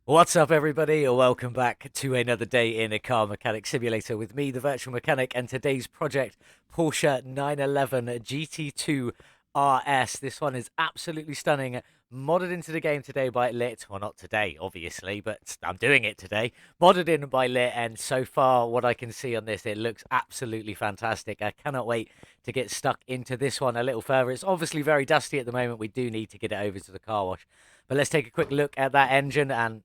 What's up, everybody? Welcome back to another day in a car mechanic simulator with me, the virtual mechanic, and today's project, Porsche 911 GT2 RS. This one is absolutely stunning. Modded into the game today by Lit. Well, not today, obviously, but I'm doing it today. Modded in by Lit, and so far, what I can see on this, it looks absolutely fantastic. I cannot wait to get stuck into this one a little further. It's obviously very dusty at the moment. We do need to get it over to the car wash. But let's take a quick look at that engine and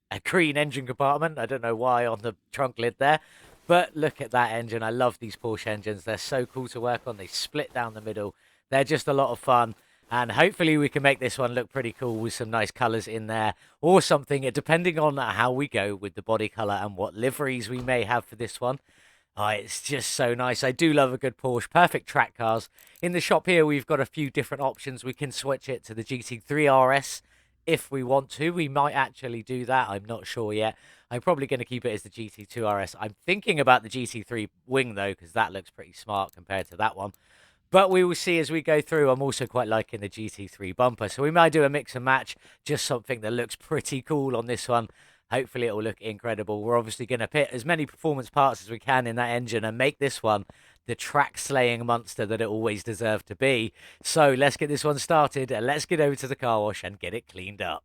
a green engine compartment. I don't know why on the trunk lid there, but look at that engine. I love these Porsche engines. They're so cool to work on. They split down the middle. They're just a lot of fun. And hopefully we can make this one look pretty cool with some nice colors in there or something, depending on how we go with the body color and what liveries we may have for this one. Oh, it's just so nice. I do love a good Porsche. Perfect track cars. In the shop here, we've got a few different options. We can switch it to the GT3 RS if we want to. We might actually do that. I'm not sure yet. I'm probably going to keep it as the GT2 RS. I'm thinking about the GT3 wing, though, because that looks pretty smart compared to that one. But we will see as we go through. I'm also quite liking the GT3 bumper. So we might do a mix and match. Just something that looks pretty cool on this one. Hopefully it will look incredible. We're obviously going to put as many performance parts as we can in that engine and make this one the track-slaying monster that it always deserved to be. So let's get this one started. Let's get over to the car wash and get it cleaned up.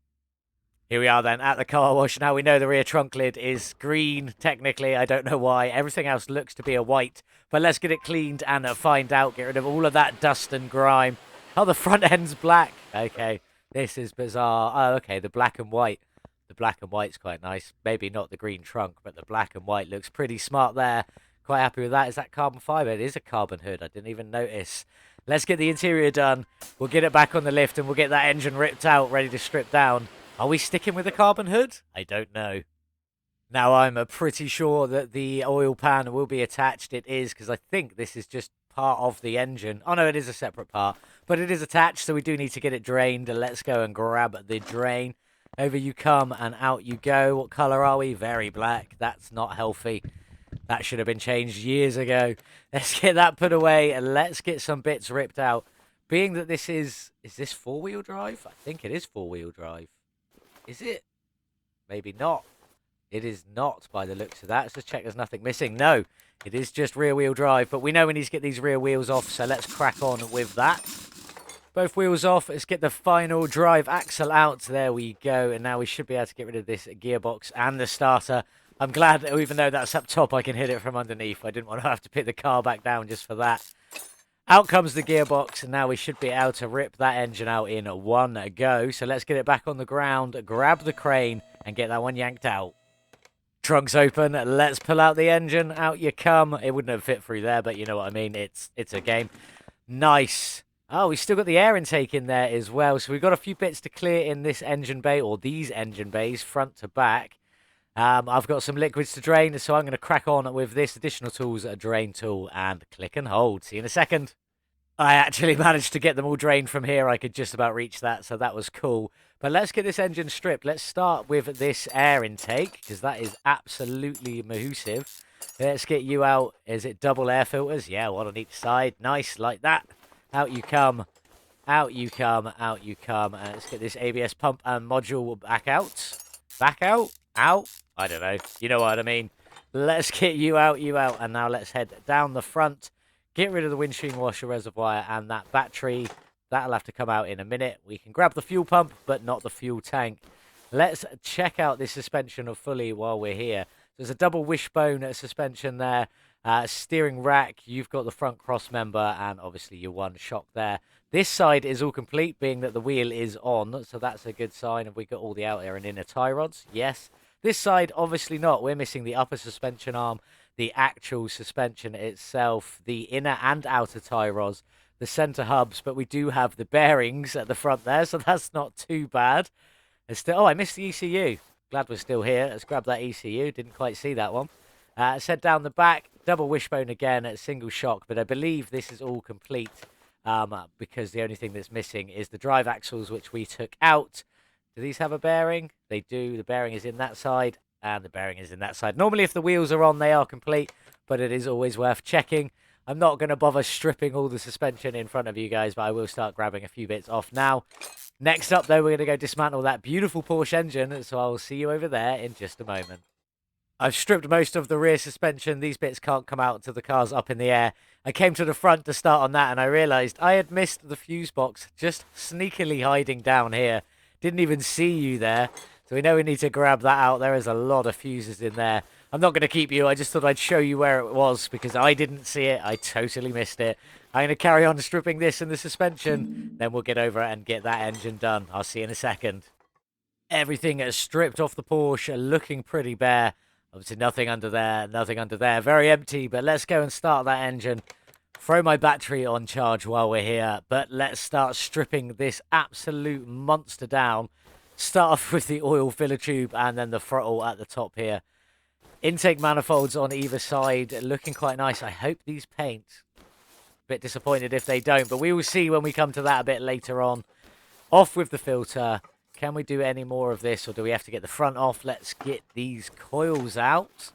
Here we are then at the car wash. Now we know the rear trunk lid is green, technically. I don't know why. Everything else looks to be a white. But let's get it cleaned and find out. Get rid of all of that dust and grime. Oh, the front end's black. Okay, this is bizarre. Oh, okay, the black and white. The black and white's quite nice. Maybe not the green trunk, but the black and white looks pretty smart there. Quite happy with that. Is that carbon fiber? It is a carbon hood. I didn't even notice. Let's get the interior done. We'll get it back on the lift and we'll get that engine ripped out, ready to strip down. Are we sticking with the carbon hood? I don't know. Now, I'm pretty sure that the oil pan will be attached. It is, because I think this is just part of the engine. Oh, no, it is a separate part. But it is attached, so we do need to get it drained. Let's go and grab the drain. Over you come and out you go. What color are we? Very black. That's not healthy. That should have been changed years ago. Let's get that put away and let's get some bits ripped out. Being that this is this four-wheel drive? I think it is four-wheel drive. Is it? Maybe not. It is not by the looks of that. Let's just check there's nothing missing. No, it is just rear-wheel drive. But we know we need to get these rear wheels off, so let's crack on with that. Both wheels off. Let's get the final drive axle out. There we go. And now we should be able to get rid of this gearbox and the starter. I'm glad that even though that's up top, I can hit it from underneath. I didn't want to have to pick the car back down just for that. Out comes the gearbox, and now we should be able to rip that engine out in one go. So let's get it back on the ground, grab the crane, and get that one yanked out. Trunk's open. Let's pull out the engine. Out you come. It wouldn't have fit through there, but you know what I mean. It's a game. Nice. Oh, we still got the air intake in there as well. So we've got a few bits to clear in this engine bay, or these engine bays, front to back. I've got some liquids to drain, so I'm going to crack on with this additional tools, a drain tool, and click and hold. See you in a second. I actually managed to get them all drained from here. I could just about reach that, so that was cool. But let's get this engine stripped. Let's start with this air intake, because that is absolutely massive. Let's get you out. Is it double air filters? Yeah, one on each side. Nice, like that. Out you come. Out you come. Out you come. Let's get this ABS pump and module back out. Back out. Out. I don't know. You know what I mean. Let's get you out. And now let's head down the front. Get rid of the windscreen washer reservoir and that battery. That'll have to come out in a minute. We can grab the fuel pump, but not the fuel tank. Let's check out this suspension fully while we're here. There's a double wishbone suspension there. Steering rack, you've got the front cross member, and obviously your one shock there. This side is all complete, being that the wheel is on, so that's a good sign. Have we got all the outer and inner tie rods? Yes. This side, obviously not. We're missing the upper suspension arm, the actual suspension itself, the inner and outer tie rods, the center hubs, but we do have the bearings at the front there, so that's not too bad. Oh, I missed the ECU. Glad we're still here. Let's grab that ECU. Didn't quite see that one. Let's head down the back. Double wishbone again at single shock, but I believe this is all complete because the only thing that's missing is the drive axles, which we took out. Do these have a bearing? They do. The bearing is in that side, and the bearing is in that side. Normally, if the wheels are on, they are complete, but it is always worth checking. I'm not going to bother stripping all the suspension in front of you guys, but I will start grabbing a few bits off now. Next up, though, we're going to go dismantle that beautiful Porsche engine, so I'll see you over there in just a moment. I've stripped most of the rear suspension. These bits can't come out until the car's up in the air. I came to the front to start on that, and I realised I had missed the fuse box just sneakily hiding down here. Didn't even see you there. So we know we need to grab that out. There is a lot of fuses in there. I'm not going to keep you. I just thought I'd show you where it was because I didn't see it. I totally missed it. I'm going to carry on stripping this and the suspension. Then we'll get over and get that engine done. I'll see you in a second. Everything is stripped off the Porsche, looking pretty bare. Obviously nothing under there, nothing under there. Very empty, but let's go and start that engine. Throw my battery on charge while we're here. But let's start stripping this absolute monster down. Start off with the oil filler tube and then the throttle at the top here. Intake manifolds on either side, looking quite nice. I hope these paint. Bit disappointed if they don't, but we will see when we come to that a bit later on. Off with the filter. Can we do any more of this, or do we have to get the front off? Let's get these coils out,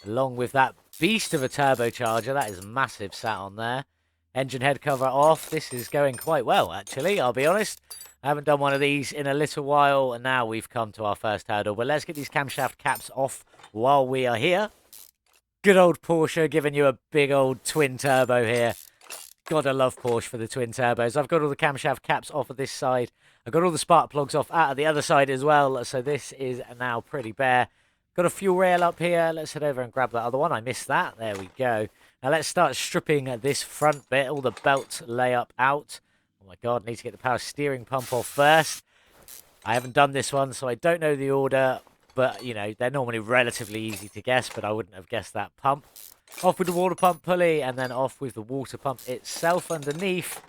along with that beast of a turbocharger. That is massive sat on there. Engine head cover off. This is going quite well, actually, I'll be honest. I haven't done one of these in a little while, and now we've come to our first hurdle. But let's get these camshaft caps off while we are here. Good old Porsche giving you a big old twin turbo here. Gotta love Porsche for the twin turbos. I've got all the camshaft caps off of this side. I've got all the spark plugs off out of the other side as well. So this is now pretty bare. Got a fuel rail up here. Let's head over and grab that other one. I missed that. There we go. Now let's start stripping this front bit. All the belt layup out. Oh my God, need to get the power steering pump off first. I haven't done this one, so I don't know the order. But, you know, they're normally relatively easy to guess, but I wouldn't have guessed that pump. Off with the water pump pulley, and then off with the water pump itself underneath.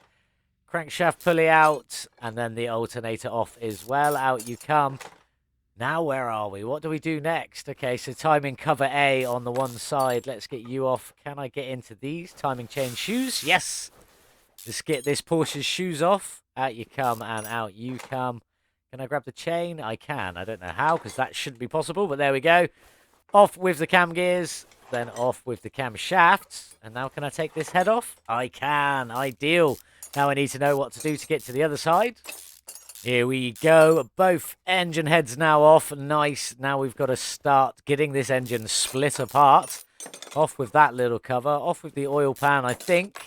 Crankshaft pulley out, and then the alternator off as well. Out you come. Now where are we? What do we do next? Okay, so timing cover A on the one side. Let's get you off. Can I get into these? Timing chain shoes. Yes! Let's get this Porsche's shoes off. Out you come, and out you come. Can I grab the chain? I can. I don't know how, because that shouldn't be possible, but there we go. Off with the cam gears, then off with the cam shafts. And now can I take this head off? I can. Ideal. Now I need to know what to do to get to the other side. Here we go. Both engine heads now off. Nice. Now we've got to start getting this engine split apart. Off with that little cover. Off with the oil pan, I think.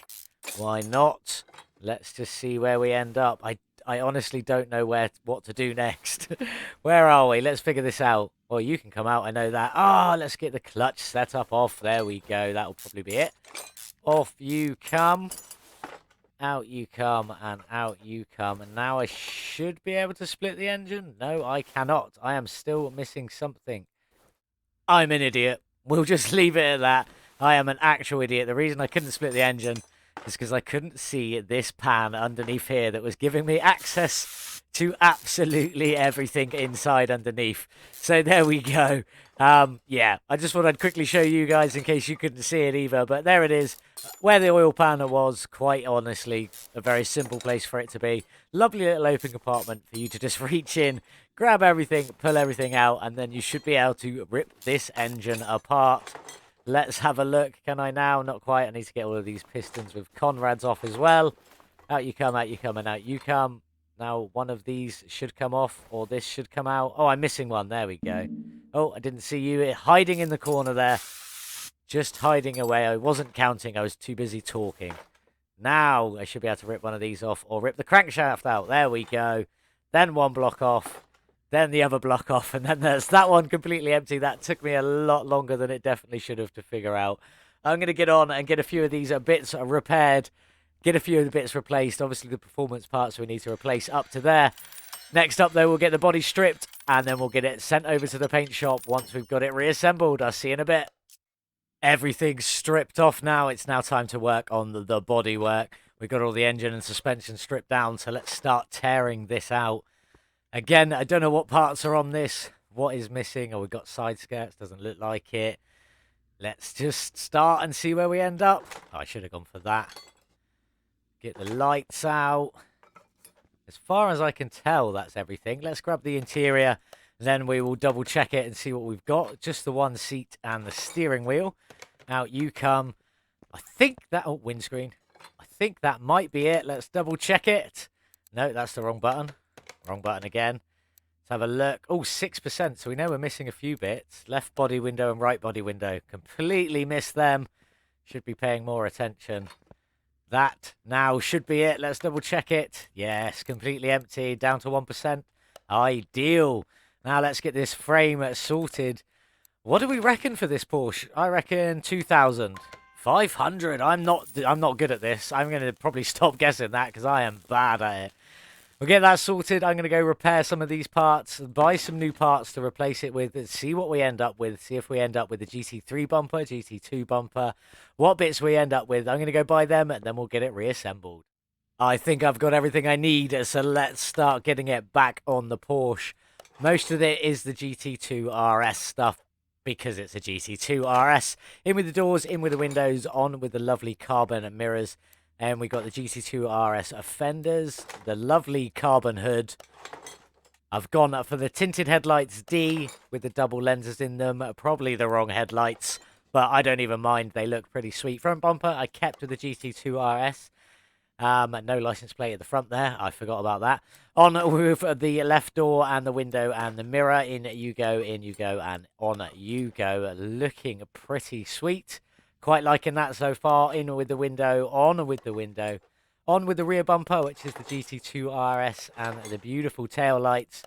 Why not? Let's just see where we end up. I honestly don't know what to do next. Where are we? Let's figure this out. Well, you can come out. I know that. Ah, let's get the clutch setup off. There we go. That'll probably be it. Off you come. Out you come, and out you come. And now I should be able to split the engine. No, I cannot. I am still missing something. I'm an idiot. We'll just leave it at that. I am an actual idiot. The reason I couldn't split the engine is because I couldn't see this pan underneath here that was giving me access to absolutely everything inside underneath. So there we go. Yeah, I just thought I'd quickly show you guys in case you couldn't see it either. But there it is, where the oil pan was. Quite honestly, a very simple place for it to be. Lovely little open compartment for you to just reach in, grab everything, pull everything out, and then you should be able to rip this engine apart. Let's have a look. Can I now? Not quite. I need to get all of these pistons with Conrads off as well. Out you come, and out you come. Now, one of these should come off, or this should come out. Oh, I'm missing one. There we go. Oh, I didn't see you hiding in the corner there. Just hiding away. I wasn't counting. I was too busy talking. Now, I should be able to rip one of these off, or rip the crankshaft out. There we go. Then one block off. Then the other block off, and then there's that one completely empty. That took me a lot longer than it definitely should have to figure out. I'm going to get on and get a few of these bits repaired, get a few of the bits replaced. Obviously, the performance parts we need to replace up to there. Next up, though, we'll get the body stripped, and then we'll get it sent over to the paint shop once we've got it reassembled. I'll see you in a bit. Everything's stripped off now. It's now time to work on the body work. We've got all the engine and suspension stripped down, so let's start tearing this out. Again, I don't know what parts are on this. What is missing? Oh, we've got side skirts. Doesn't look like it. Let's just start and see where we end up. Oh, I should have gone for that. Get the lights out. As far as I can tell, that's everything. Let's grab the interior. Then we will double check it and see what we've got. Just the one seat and the steering wheel. Out you come. I think that... Oh, windscreen. I think that might be it. Let's double check it. No, that's the wrong button. Wrong button again. Let's have a look. Oh, 6%. So we know we're missing a few bits. Left body window and right body window. Completely missed them. Should be paying more attention. That now should be it. Let's double check it. Yes, completely empty. Down to 1%. Ideal. Now let's get this frame sorted. What do we reckon for this Porsche? I reckon 2,000. 500. I'm not good at this. I'm going to probably stop guessing that because I am bad at it. We'll get that sorted. I'm going to go repair some of these parts, buy some new parts to replace it with, and see what we end up with. See if we end up with the GT3 bumper, GT2 bumper, what bits we end up with. I'm going to go buy them, and then we'll get it reassembled. I think I've got everything I need, so let's start getting it back on the Porsche. Most of it is the GT2 RS stuff, because it's a GT2 RS. In with the doors, in with the windows, on with the lovely carbon mirrors. And we got the GT2 RS fenders, the lovely carbon hood. I've gone for the tinted headlights D with the double lenses in them. Probably the wrong headlights, but I don't even mind. They look pretty sweet. Front bumper, I kept with the GT2 RS. No license plate at the front there. I forgot about that. On with the left door and the window and the mirror. In you go, and on you go. Looking pretty sweet. Quite liking that so far. In with the window, on with the window. On with the rear bumper, which is the GT2 RS, and the beautiful tail lights.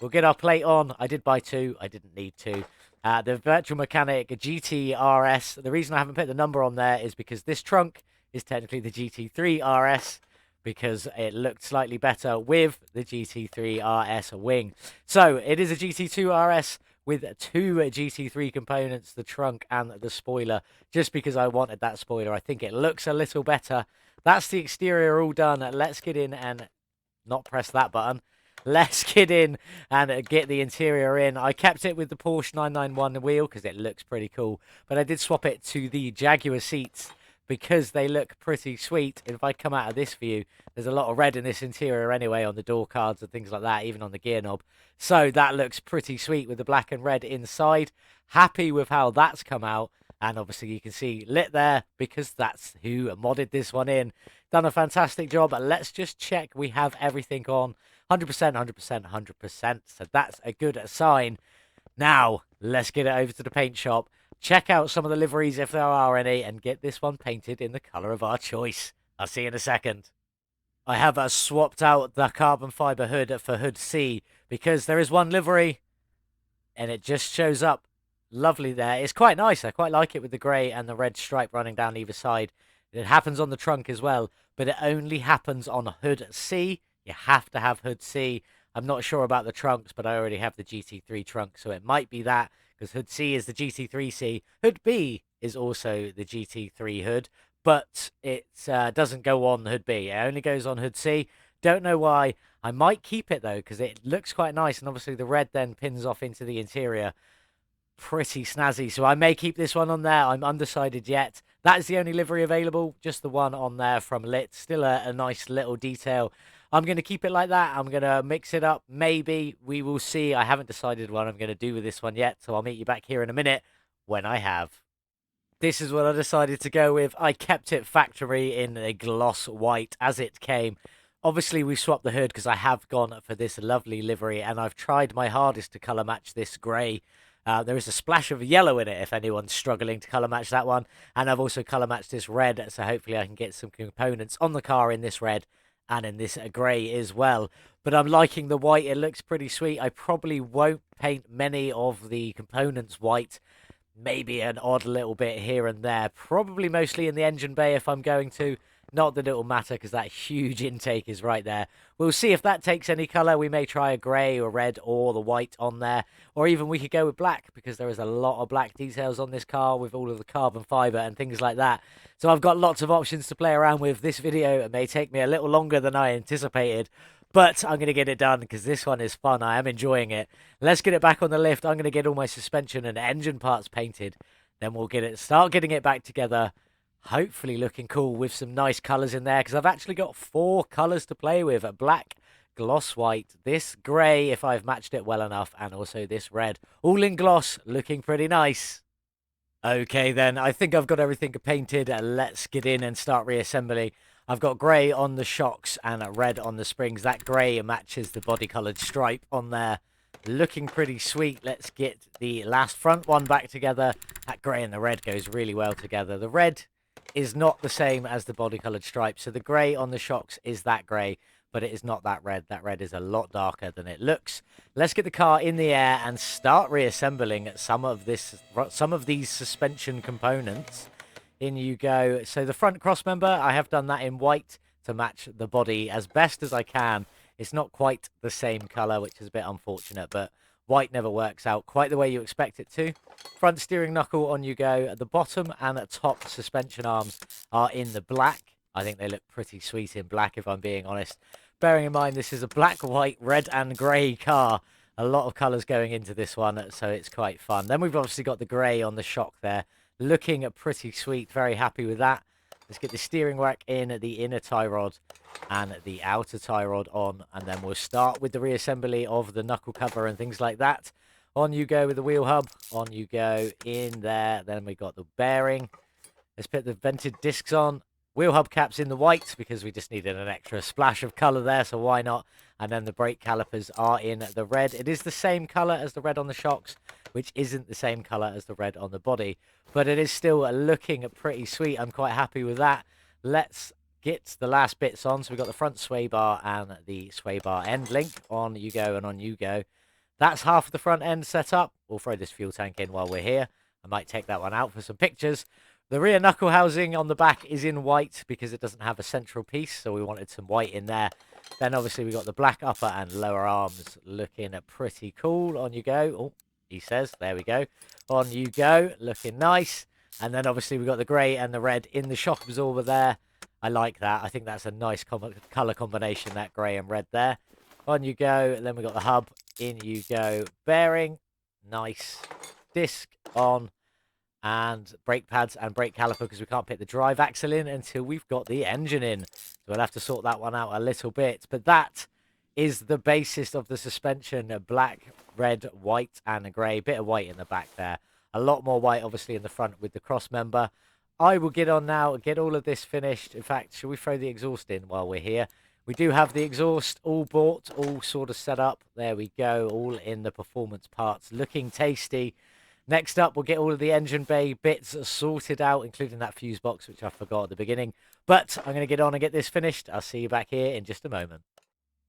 We'll get our plate on. I did buy two. I didn't need to. The Virtual Mechanic GT RS. The reason I haven't put the number on there is because this trunk is technically the GT3 RS, because it looked slightly better with the GT3 RS wing. So it is a GT2 RS with two GT3 components, the trunk and the spoiler, just because I wanted that spoiler. I think it looks a little better. That's the exterior all done. Let's get in and not press that button. Let's get in and get the interior in. I kept it with the Porsche 991 wheel because it looks pretty cool, but I did swap it to the Jaguar seats because they look pretty sweet. If I come out of this view, there's a lot of red in this interior anyway on the door cards and things like that, even on the gear knob. So that looks pretty sweet with the black and red inside. Happy with how that's come out. And obviously you can see lit there because that's who modded this one in. Done a fantastic job. Let's just check we have everything on 100%, 100%, 100%. So that's a good sign. Now, let's get it over to the paint shop. Check out some of the liveries if there are any, and get this one painted in the colour of our choice. I'll see you in a second. I have swapped out the carbon fibre hood for hood C because there is one livery and it just shows up lovely there. It's quite nice. I quite like it with the grey and the red stripe running down either side. It happens on the trunk as well, but it only happens on hood C. You have to have hood C. I'm not sure about the trunks, but I already have the GT3 trunk, so it might be that, because hood C is the GT3C. Hood B is also the GT3 hood, but it doesn't go on hood B. It only goes on hood C. Don't know why. I might keep it, though, because it looks quite nice, and obviously the red then pins off into the interior. Pretty snazzy, so I may keep this one on there. I'm undecided yet. That is the only livery available, just the one on there from Lit. Still a nice little detail. I'm going to keep it like that. I'm going to mix it up. Maybe. We will see. I haven't decided what I'm going to do with this one yet, so I'll meet you back here in a minute when I have. This is what I decided to go with. I kept it factory in a gloss white as it came. Obviously, we swapped the hood because I have gone for this lovely livery, and I've tried my hardest to colour match this grey. There is a splash of yellow in it if anyone's struggling to colour match that one. And I've also colour matched this red, so hopefully I can get some components on the car in this red and in this grey as well. But I'm liking the white. It looks pretty sweet. I probably won't paint many of the components white. Maybe an odd little bit here and there. Probably mostly in the engine bay if I'm going to. Not that it will matter because that huge intake is right there. We'll see if that takes any colour. We may try a grey or red or the white on there. Or even we could go with black because there is a lot of black details on this car with all of the carbon fibre and things like that. So I've got lots of options to play around with. This video may take me a little longer than I anticipated. But I'm going to get it done because this one is fun. I am enjoying it. Let's get it back on the lift. I'm going to get all my suspension and engine parts painted. Then we'll start getting it back together. Hopefully looking cool with some nice colours in there because I've actually got 4 colours to play with. Black, gloss white, this grey if I've matched it well enough, and also this red. All in gloss, looking pretty nice. Okay then, I think I've got everything painted. Let's get in and start reassembly. I've got grey on the shocks and red on the springs. That grey matches the body coloured stripe on there. Looking pretty sweet. Let's get the last front one back together. That grey and the red goes really well together. The red is not the same as the body coloured stripe. So the grey on the shocks is that grey, but it is not that red. That red is a lot darker than it looks. Let's get the car in the air and start reassembling some of these suspension components. In you go. So the front cross member, I have done that in white to match the body as best as I can. It's not quite the same color, which is a bit unfortunate, but white never works out quite the way you expect it to. Front steering knuckle, on you go. At the bottom and at top suspension arms are in the black. I think they look pretty sweet in black, if I'm being honest. Bearing in mind this is a black, white, red and grey car. A lot of colours going into this one, so it's quite fun. Then we've obviously got the grey on the shock there. Looking pretty sweet. Very happy with that. Let's get the steering rack in, the inner tie rod and the outer tie rod on. And then we'll start with the reassembly of the knuckle cover and things like that. On you go with the wheel hub. On you go in there. Then we got the bearing. Let's put the vented discs on. Wheel hub caps in the white because we just needed an extra splash of colour there, so why not? And then the brake calipers are in the red. It is the same colour as the red on the shocks, which isn't the same colour as the red on the body. But it is still looking pretty sweet. I'm quite happy with that. Let's get the last bits on. So we've got the front sway bar and the sway bar end link. On you go and on you go. That's half of the front end set up. We'll throw this fuel tank in while we're here. I might take that one out for some pictures. The rear knuckle housing on the back is in white because it doesn't have a central piece, so we wanted some white in there. Then obviously we got the black upper and lower arms looking pretty cool. On you go. Oh, he says. There we go. On you go. Looking nice. And then obviously we got the grey and the red in the shock absorber there. I like that. I think that's a nice colour combination, that grey and red there. On you go. And then we got the hub. In you go. Bearing. Nice. Disc on. And brake pads and brake caliper because we can't put the drive axle in until we've got the engine in. So we'll have to sort that one out a little bit. But that is the basis of the suspension. Black, red, white and grey. Bit of white in the back there. A lot more white obviously in the front with the cross member. I will get on now and get all of this finished. In fact, shall we throw the exhaust in while we're here? We do have the exhaust all bought, all sort of set up. There we go. All in the performance parts. Looking tasty. Next up, we'll get all of the engine bay bits sorted out, including that fuse box, which I forgot at the beginning. But I'm going to get on and get this finished. I'll see you back here in just a moment.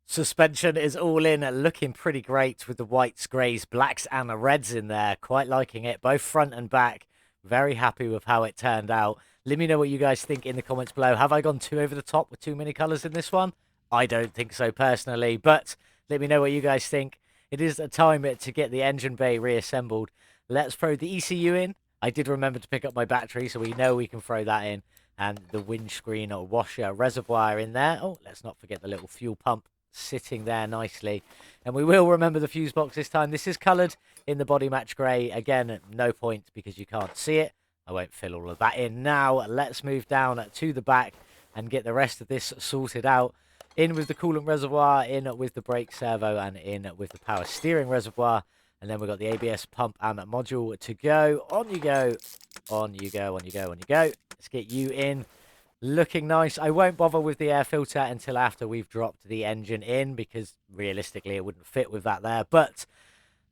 Suspension is all in, looking pretty great with the whites, greys, blacks and the reds in there. Quite liking it, both front and back. Very happy with how it turned out. Let me know what you guys think in the comments below. Have I gone too over the top with too many colours in this one? I don't think so personally, but let me know what you guys think. It is a time to get the engine bay reassembled. Let's throw the ECU in. I did remember to pick up my battery, so we know we can throw that in. And the windscreen or washer reservoir in there. Oh, let's not forget the little fuel pump sitting there nicely. And we will remember the fuse box this time. This is coloured in the body match grey. Again, no point because you can't see it. I won't fill all of that in now. Let's move down to the back and get the rest of this sorted out. In with the coolant reservoir, in with the brake servo, and in with the power steering reservoir. And then we've got the ABS pump and module to go. On you go. On you go, on you go, on you go. Let's get you in. Looking nice. I won't bother with the air filter until after we've dropped the engine in because realistically it wouldn't fit with that there. But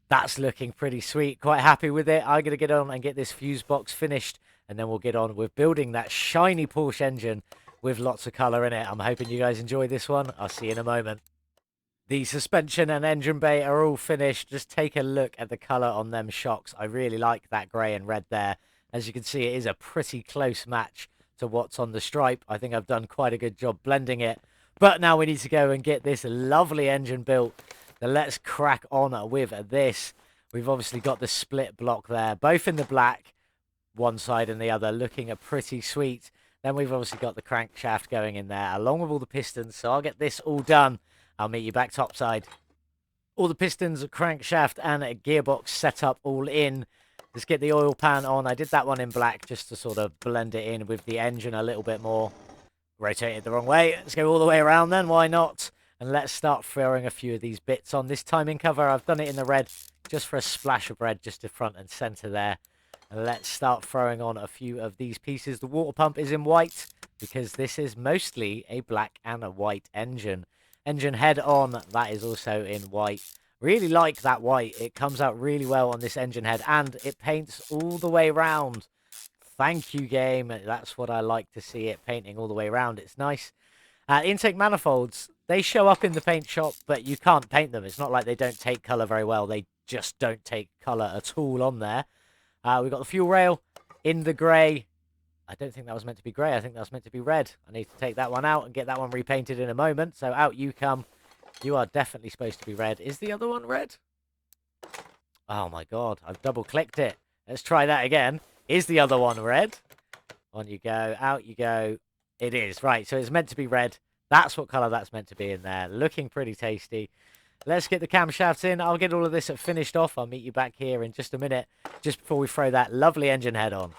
that's looking pretty sweet. Quite happy with it. I'm going to get on and get this fuse box finished. And then we'll get on with building that shiny Porsche engine with lots of colour in it. I'm hoping you guys enjoy this one. I'll see you in a moment. The suspension and engine bay are all finished. Just take a look at the colour on them shocks. I really like that grey and red there. As you can see, it is a pretty close match to what's on the stripe. I think I've done quite a good job blending it. But now we need to go and get this lovely engine built. So let's crack on with this. We've obviously got the split block there, both in the black, one side and the other, looking pretty sweet. Then we've obviously got the crankshaft going in there, along with all the pistons. So I'll get this all done. I'll meet you back topside. All the pistons, crankshaft and a gearbox set up all in. Let's get the oil pan on. I did that one in black just to sort of blend it in with the engine a little bit more. Rotate it the wrong way. Let's go all the way around then. Why not? And let's start throwing a few of these bits on. This timing cover, I've done it in the red just for a splash of red just to front and center there. And let's start throwing on a few of these pieces. The water pump is in white. because this is mostly a black and a white engine. Engine head on, that is also in white. Really like that white. It comes out really well on this engine head, and it paints all the way around. Thank you, game. That's what I like to see, it painting all the way around. It's nice. Intake manifolds, they show up in the paint shop, but you can't paint them. It's not like they don't take colour very well. They just don't take colour at all on there. We've got the fuel rail in the grey. I don't think that was meant to be grey. I think that was meant to be red. I need to take that one out and get that one repainted in a moment. So out you come. You are definitely supposed to be red. Is the other one red? Oh my god, I've double-clicked it. Let's try that again. Is the other one red? On you go, out you go. It is, right, so it's meant to be red. That's what colour that's meant to be in there. Looking pretty tasty. Let's get the camshafts in. I'll get all of this finished off. I'll meet you back here in just a minute, just before we throw that lovely engine head on.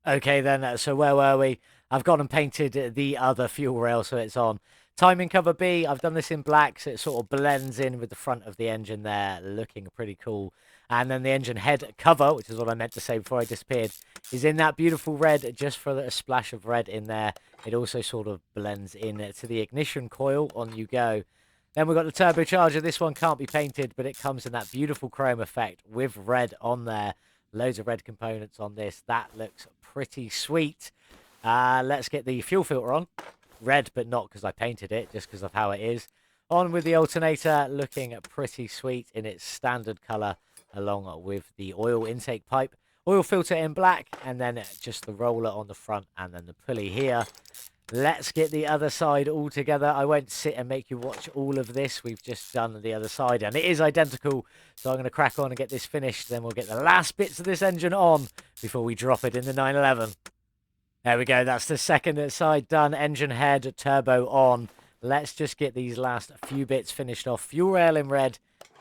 Okay then, so where were we? I've gone and painted the other fuel rail, so it's on. Timing cover B, I've done this in black, so it sort of blends in with the front of the engine there, looking pretty cool. And then the engine head cover, which is what I meant to say before I disappeared, is in that beautiful red, just for a splash of red in there. It also sort of blends in to the ignition coil. On you go. Then we've got the turbocharger. This one can't be painted, but it comes in that beautiful chrome effect with red on there. Loads of red components on this. That looks pretty sweet. Let's get the fuel filter on. Red, but not because I painted it, just because of how it is. On with the alternator, looking pretty sweet in its standard colour, along with the oil intake pipe. Oil filter in black, and then just the roller on the front, and then the pulley here. Let's get the other side all together. I won't sit and make you watch all of this. We've just done the other side, and it is identical. So I'm going to crack on and get this finished. Then we'll get the last bits of this engine on before we drop it in the 911. There we go. That's the second side done. Engine head, turbo on. Let's just get these last few bits finished off. Fuel rail in red.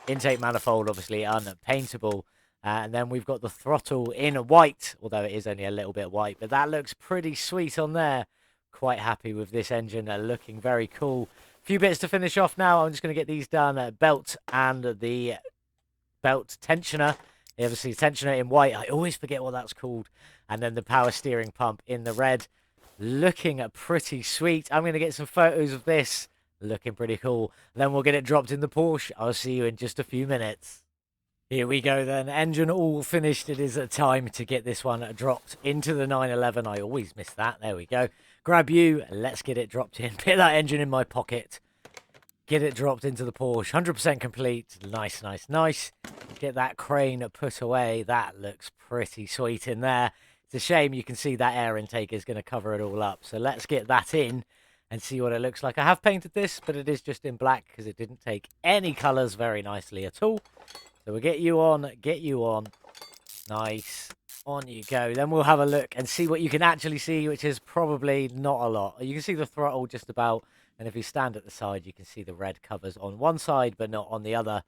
Intake manifold, obviously, unpaintable. And then we've got the throttle in white, although it is only a little bit white. But that looks pretty sweet on there. Quite happy with this engine. Looking very cool. Few bits to finish off now. I'm just going to get these done. Belt and the belt tensioner. Obviously, tensioner in white. I always forget what that's called. And then the power steering pump in the red. Looking pretty sweet. I'm going to get some photos of this. Looking pretty cool. Then we'll get it dropped in the Porsche. I'll see you in just a few minutes. Here we go then. Engine all finished. It is time to get this one dropped into the 911. I always miss that. There we go. Grab you. Let's get it dropped in. Put that engine in my pocket. Get it dropped into the Porsche. 100% complete. Nice, nice, nice. Get that crane put away. That looks pretty sweet in there. It's a shame you can see that air intake is going to cover it all up. So let's get that in and see what it looks like. I have painted this, but it is just in black because it didn't take any colours very nicely at all. So we'll get you on. Get you on. Nice. On you go. Then we'll have a look and see what you can actually see, which is probably not a lot. You can see the throttle just about. And if you stand at the side, you can see the red covers on one side, but not on the other.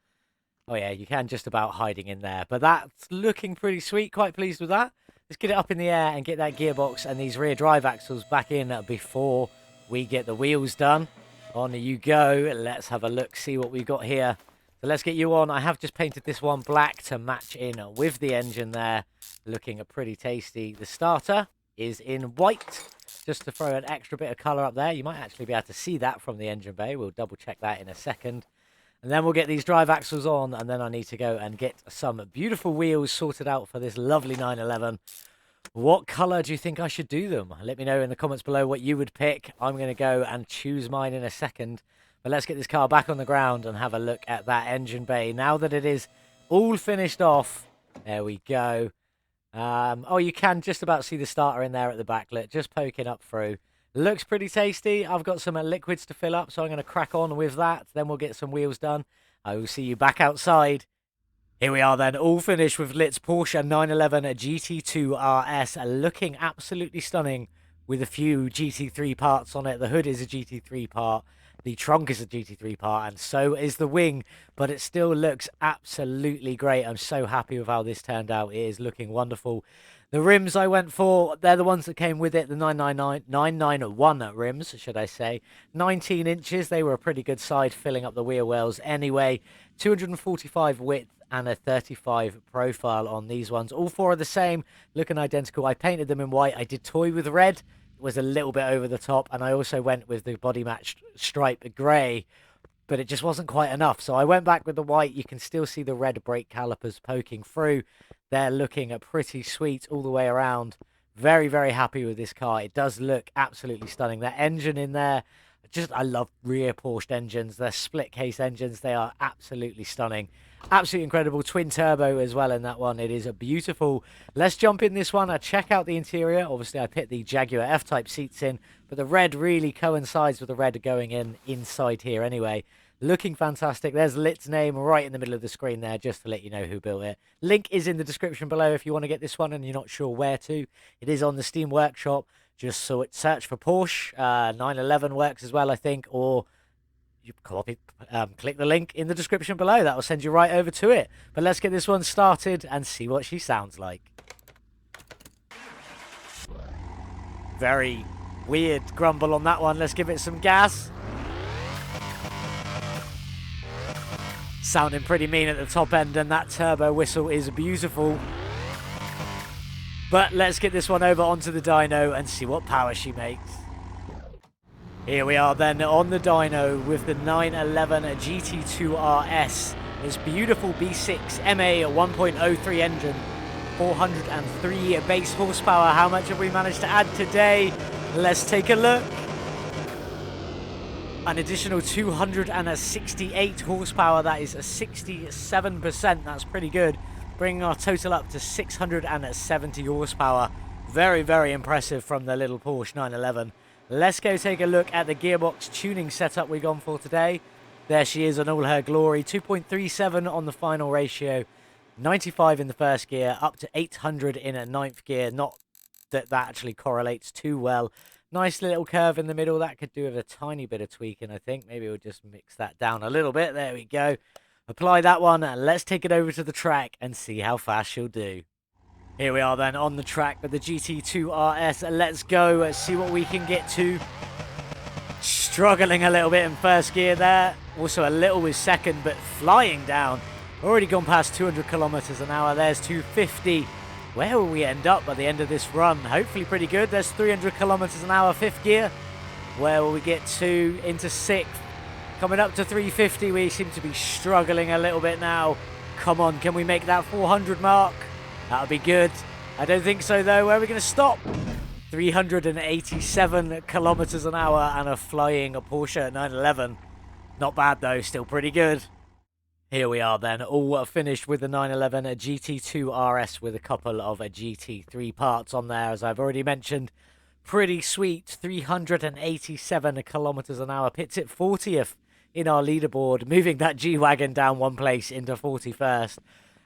Oh, yeah, you can just about hiding in there. But that's looking pretty sweet. Quite pleased with that. Let's get it up in the air and get that gearbox and these rear drive axles back in before we get the wheels done. On you go. Let's have a look, see what we've got here. So let's get you on. I have just painted this one black to match in with the engine there. Looking pretty tasty. The starter is in white. Just to throw an extra bit of colour up there. You might actually be able to see that from the engine bay. We'll double check that in a second. And then we'll get these drive axles on. And then I need to go and get some beautiful wheels sorted out for this lovely 911. What colour do you think I should do them? Let me know in the comments below what you would pick. I'm going to go and choose mine in a second. But let's get this car back on the ground and have a look at that engine bay. Now that it is all finished off. There we go. Oh, you can just about see the starter in there at the backlit, just poking up through. Looks pretty tasty. I've got some liquids to fill up, so I'm going to crack on with that. Then we'll get some wheels done. I will see you back outside. Here we are then, all finished with Lit's Porsche 911 GT2 RS. Looking absolutely stunning with a few GT3 parts on it. The hood is a GT3 part. The trunk is a GT3 part, and so is the wing, but it still looks absolutely great. I'm so happy with how this turned out. It is looking wonderful. The rims I went for, they're the ones that came with it, the 991 rims, should I say. 19 inches, they were a pretty good size, filling up the wheel wells anyway. 245 width and a 35 profile on these ones. All four are the same, looking identical. I painted them in white. I did toy with red. was a little bit over the top, and I also went with the body matched stripe grey, but it just wasn't quite enough. So I went back with the white. You can still see the red brake calipers poking through. They're looking pretty sweet all the way around. Very, very happy with this car. It does look absolutely stunning. That engine in there, I love rear Porsche engines. They're split case engines. They are absolutely stunning. Absolutely incredible. Twin turbo as well in that one. It is a beautiful. Let's jump in this one. I check out the interior. Obviously, I put the Jaguar F-Type seats in, but the red really coincides with the red going in inside here anyway. Looking fantastic. There's Lit's name right in the middle of the screen there, just to let you know who built it. Link is in the description below if you want to get this one and you're not sure where to. It is on the Steam Workshop. Just search for Porsche. 911 works as well, I think, or you click the link in the description below. That will send you right over to it. But let's get this one started and see what she sounds like. Very weird grumble on that one. Let's give it some gas. Sounding pretty mean at the top end, and that turbo whistle is beautiful. But let's get this one over onto the dyno and see what power she makes. Here we are then on the dyno with the 911 GT2 RS. This beautiful B6 MA 1.03 engine. 403 base horsepower. How much have we managed to add today? Let's take a look. An additional 268 horsepower. That is a 67%. That's pretty good. Bringing our total up to 670 horsepower. Very, very impressive from the little Porsche 911. Let's go take a look at the gearbox tuning setup we've gone for today. There she is in all her glory. 2.37 on the final ratio. 95 in the first gear, up to 800 in a ninth gear. Not that that actually correlates too well. Nice little curve in the middle. That could do with a tiny bit of tweaking, I think. Maybe we'll just mix that down a little bit. There we go. Apply that one, and let's take it over to the track and see how fast she'll do. Here we are then on the track with the GT2 RS. Let's go see what we can get to. Struggling a little bit in first gear there. Also a little with second, but flying down. Already gone past 200 kilometers an hour. There's 250. Where will we end up by the end of this run? Hopefully pretty good. There's 300 kilometers an hour, fifth gear. Where will we get to? Into sixth. Coming up to 350. We seem to be struggling a little bit now. Come on, can we make that 400 mark? That would be good. I don't think so, though. Where are we going to stop? 387 kilometers an hour and a flying Porsche 911. Not bad, though. Still pretty good. Here we are then, all finished with the 911 GT2 RS with a couple of GT3 parts on there, as I've already mentioned. Pretty sweet, 387 kilometers an hour, pits it 40th in our leaderboard, moving that G-Wagon down one place into 41st.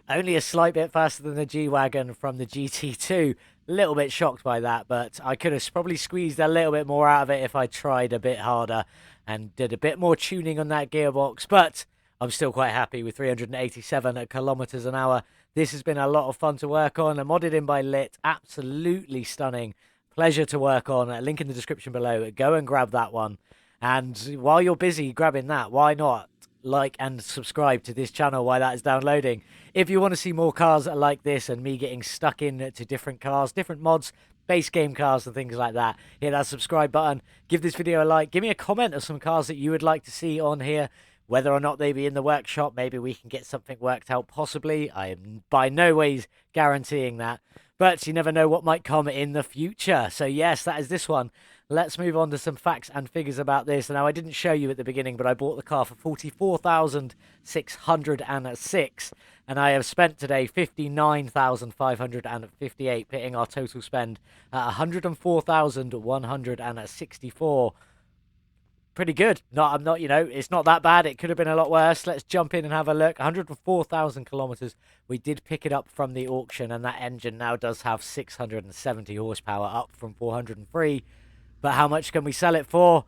Only a slight bit faster than the G-Wagon from the GT2. A little bit shocked by that, but I could have probably squeezed a little bit more out of it if I tried a bit harder and did a bit more tuning on that gearbox, but I'm still quite happy with 387 kilometers an hour. This has been a lot of fun to work on. Modded in by Lit. Absolutely stunning. Pleasure to work on. Link in the description below. Go and grab that one. And while you're busy grabbing that, why not like and subscribe to this channel while that is downloading? If you want to see more cars like this and me getting stuck into different cars, different mods, base game cars and things like that, hit that subscribe button. Give this video a like. Give me a comment of some cars that you would like to see on here. Whether or not they be in the workshop, maybe we can get something worked out, possibly. I am by no ways guaranteeing that. But you never know what might come in the future. So yes, that is this one. Let's move on to some facts and figures about this. Now, I didn't show you at the beginning, but I bought the car for 44,606. And I have spent today 59,558, pitting our total spend at 104,164. Pretty good. I'm not, it's not that bad. It could have been a lot worse. Let's jump in and have a look. 104,000 kilometers. We did pick it up from the auction, and that engine now does have 670 horsepower, up from 403. But how much can we sell it for?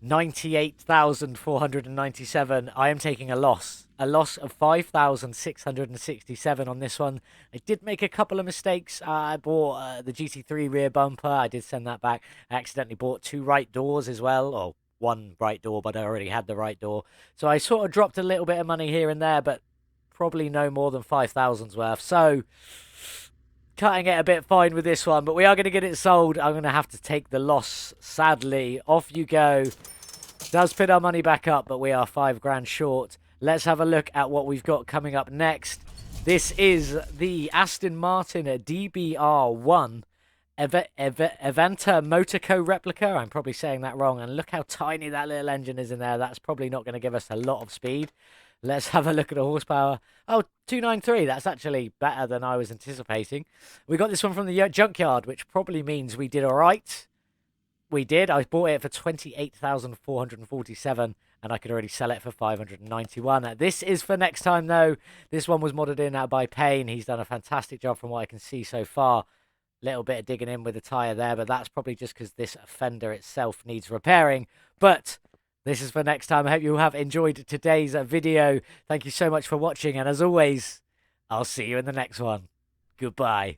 98,497. I am taking a loss. A loss of 5,667 on this one. I did make a couple of mistakes. I bought the GT3 rear bumper. I did send that back. I accidentally bought two right doors as well. Or one right door, but I already had the right door. So I sort of dropped a little bit of money here and there, but probably no more than 5,000's worth. So cutting it a bit fine with this one, but we are going to get it sold. I'm going to have to take the loss, sadly. Off you go. Does put our money back up, but we are 5 grand short. Let's have a look at what we've got coming up next. This is the Aston Martin DBR1 Eventa Motorco replica. I'm probably saying that wrong, and look how tiny that little engine is in there. That's probably not going to give us a lot of speed. Let's have a look at the horsepower. Oh, 293. That's actually better than I was anticipating. We got this one from the junkyard, which probably means we did all right. We did. I bought it for 28,447, and I could already sell it for 591. This is for next time, though. This one was modded in by Payne. He's done a fantastic job from what I can see so far. Little bit of digging in with the tyre there, but that's probably just because this fender itself needs repairing. But this is for next time. I hope you have enjoyed today's video. Thank you so much for watching, and as always, I'll see you in the next one. Goodbye.